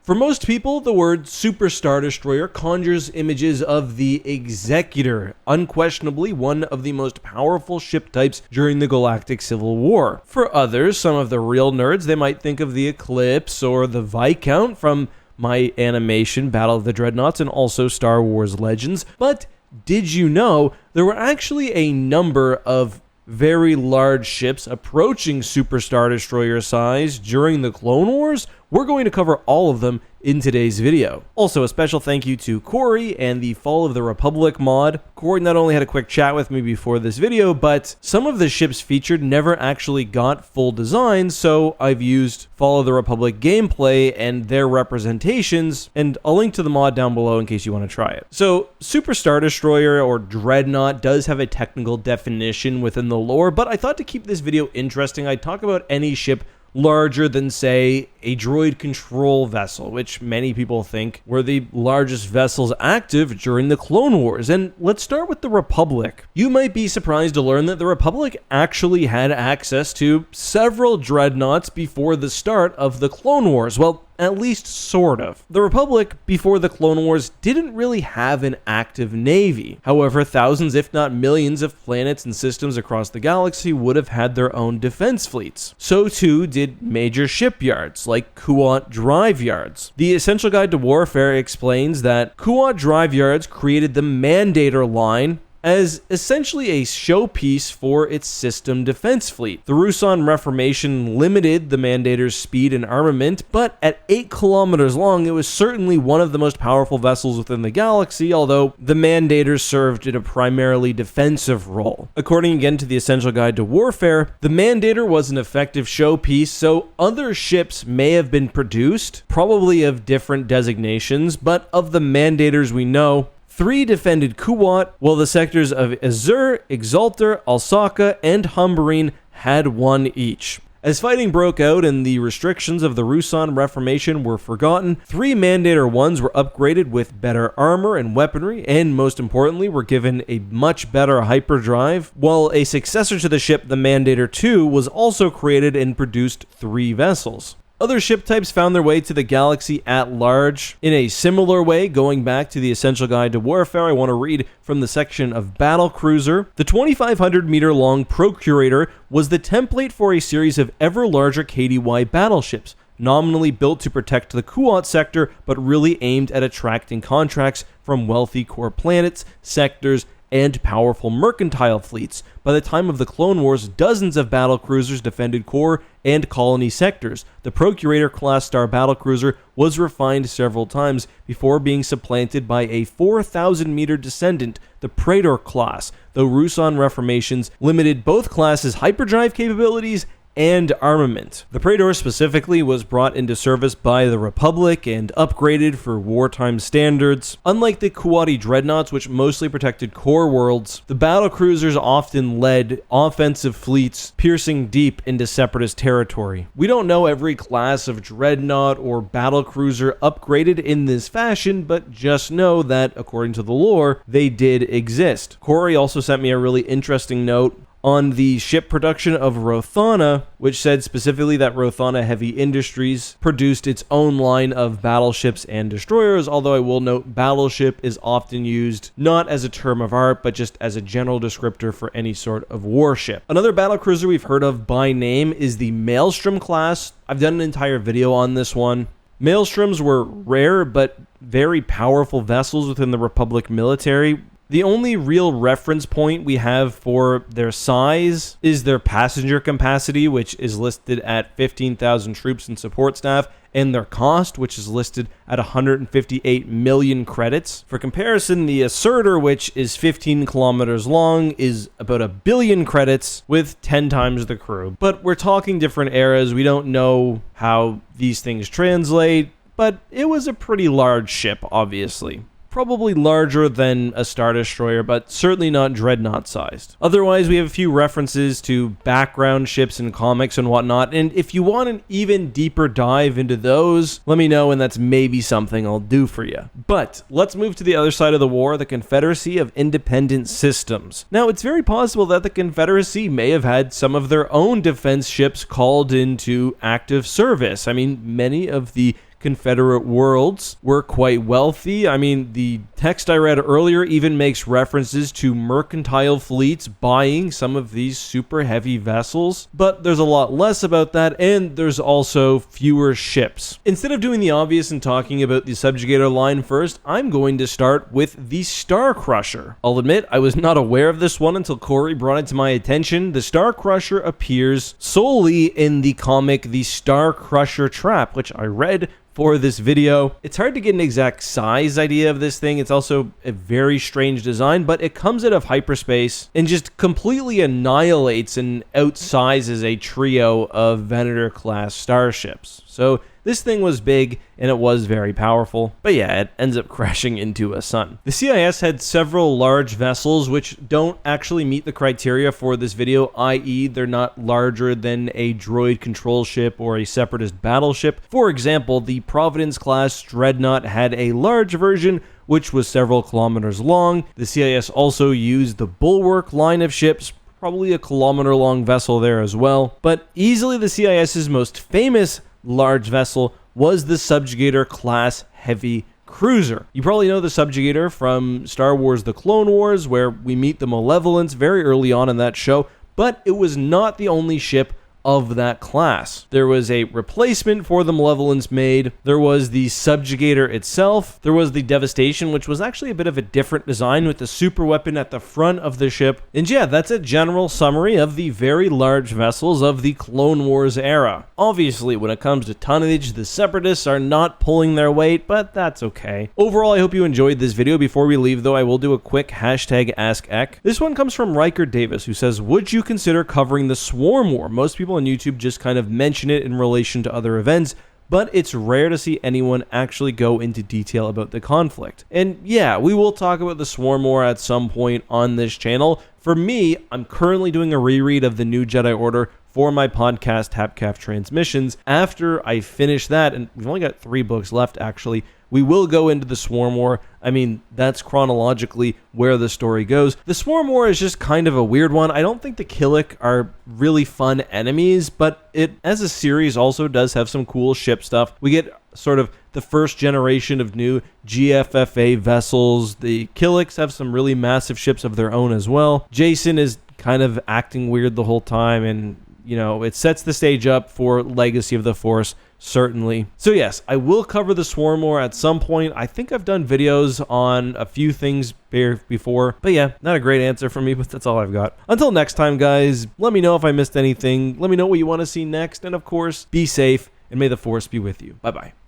For most people, the word Super Star Destroyer conjures images of the Executor, unquestionably one of the most powerful ship types during the Galactic Civil War. For others, some of the real nerds, they might think of the Eclipse or the Viscount from my animation Battle of the Dreadnoughts and also Star Wars Legends. But did you know there were actually a number of very large ships approaching Super Star Destroyer size during the Clone Wars? We're going to cover all of them in today's video. Also, a special thank you to Corey and the Fall of the Republic mod. Corey not only had a quick chat with me before this video, but some of the ships featured never actually got full designs, so I've used Fall of the Republic gameplay and their representations, and I'll link to the mod down below in case you want to try it. So, Super Star Destroyer or Dreadnought does have a technical definition within the lore, but I thought to keep this video interesting, I'd talk about any ship larger than, say, a droid control vessel, which many people think were the largest vessels active during the Clone Wars. And let's start with the Republic. You might be surprised to learn that the Republic actually had access to several dreadnoughts before the start of the Clone Wars. Well, at least sort of. The Republic, before the Clone Wars, didn't really have an active navy. However, thousands, if not millions, of planets and systems across the galaxy would have had their own defense fleets. So too did major shipyards, like Kuat drive yards. The Essential Guide to Warfare explains that Kuat drive yards created the Mandator line as essentially a showpiece for its system defense fleet. The Ruusan Reformation limited the Mandator's speed and armament, but at 8 kilometers long, it was certainly one of the most powerful vessels within the galaxy, although the Mandators served in a primarily defensive role. According again to the Essential Guide to Warfare, the Mandator was an effective showpiece, so other ships may have been produced, probably of different designations, but of the Mandators we know, 3 defended Kuat, while the sectors of Azur, Exalter, Alsaka, and Humberine had 1 each. As fighting broke out and the restrictions of the Ruusan Reformation were forgotten, 3 Mandator 1s were upgraded with better armor and weaponry, and most importantly, were given a much better hyperdrive, while a successor to the ship, the Mandator 2, was also created and produced 3 vessels. Other ship types found their way to the galaxy at large. In a similar way, going back to the Essential Guide to Warfare, I want to read from the section of Battle Cruiser. The 2,500 meter long Procurator was the template for a series of ever larger KDY battleships, nominally built to protect the Kuat sector, but really aimed at attracting contracts from wealthy core planets, sectors, and powerful mercantile fleets. By the time of the Clone Wars, dozens of battlecruisers defended core and colony sectors. The Procurator-class star battlecruiser was refined several times before being supplanted by a 4,000-meter descendant, the Praetor class, though Ruusan Reformations limited both classes' hyperdrive capabilities and armament. The Praetor specifically was brought into service by the Republic and upgraded for wartime standards. Unlike the Kuati dreadnoughts, which mostly protected core worlds, the battlecruisers often led offensive fleets piercing deep into separatist territory. We don't know every class of dreadnought or battlecruiser upgraded in this fashion, but just know that, according to the lore, they did exist. Corey also sent me a really interesting note on the ship production of Rothana, which said specifically that Rothana Heavy Industries produced its own line of battleships and destroyers, although I will note battleship is often used not as a term of art, but just as a general descriptor for any sort of warship. Another battlecruiser we've heard of by name is the Maelstrom class. I've done an entire video on this one. Maelstroms were rare but very powerful vessels within the Republic military. The only real reference point we have for their size is their passenger capacity, which is listed at 15,000 troops and support staff, and their cost, which is listed at 158 million credits. For comparison, the Assertor, which is 15 kilometers long, is about 1 billion credits with 10 times the crew. But we're talking different eras. We don't know how these things translate, but it was a pretty large ship, obviously. Probably larger than a Star Destroyer, but certainly not Dreadnought sized. Otherwise, we have a few references to background ships and comics and whatnot, and if you want an even deeper dive into those, let me know and that's maybe something I'll do for you. But let's move to the other side of the war, the Confederacy of Independent Systems. Now, it's very possible that the Confederacy may have had some of their own defense ships called into active service. I mean, many of the Confederate worlds were quite wealthy. I mean, the text I read earlier even makes references to mercantile fleets buying some of these super heavy vessels, but there's a lot less about that, and there's also fewer ships. Instead of doing the obvious and talking about the subjugator line first, I'm going to start with the Star Crusher. I'll admit, I was not aware of this one until Corey brought it to my attention. The Star Crusher appears solely in the comic The Star Crusher Trap, which I read for this video. It's hard to get an exact size idea of this thing. It's also a very strange design, but it comes out of hyperspace and just completely annihilates and outsizes a trio of Venator class starships. So this thing was big and it was very powerful, but yeah, it ends up crashing into a sun. The CIS had several large vessels which don't actually meet the criteria for this video, i.e. they're not larger than a droid control ship or a separatist battleship. For example, the Providence class Dreadnought had a large version which was several kilometers long. The CIS also used the Bulwark line of ships, probably a kilometer-long vessel there as well, but easily the CIS's most famous large vessel was the Subjugator class heavy cruiser. You probably know the Subjugator from Star Wars The Clone Wars, where we meet the Malevolence very early on in that show, but it was not the only ship of that class. There was a replacement for the Malevolence made. There was the Subjugator itself. There was the Devastation, which was actually a bit of a different design with the super weapon at the front of the ship. And yeah, that's a general summary of the very large vessels of the Clone Wars era. Obviously, when it comes to tonnage, the Separatists are not pulling their weight, but that's okay. Overall, I hope you enjoyed this video. Before we leave, though, I will do a quick hashtag Ask Eck. This one comes from Riker Davis, who says, would you consider covering the Swarm War? Most people on YouTube just kind of mention it in relation to other events, but it's rare to see anyone actually go into detail about the conflict. And yeah, we will talk about the Swarm War at some point on this channel. For me, I'm currently doing a reread of the New Jedi Order for my podcast, Hapcaf Transmissions. After I finish that, and we've only got 3 books left actually, we will go into the Swarm War. I mean, that's chronologically where the story goes. The Swarm War is just kind of a weird one. I don't think the Killik are really fun enemies, but it, as a series, also does have some cool ship stuff. We get sort of the first generation of new GFFA vessels. The Killiks have some really massive ships of their own as well. Jason is kind of acting weird the whole time, and you know, it sets the stage up for Legacy of the Force, certainly. So yes, I will cover the Swarm War at some point. I think I've done videos on a few things before, but yeah, not a great answer from me, but that's all I've got. Until next time, guys, let me know if I missed anything. Let me know what you want to see next, and of course, be safe, and may the Force be with you. Bye-bye.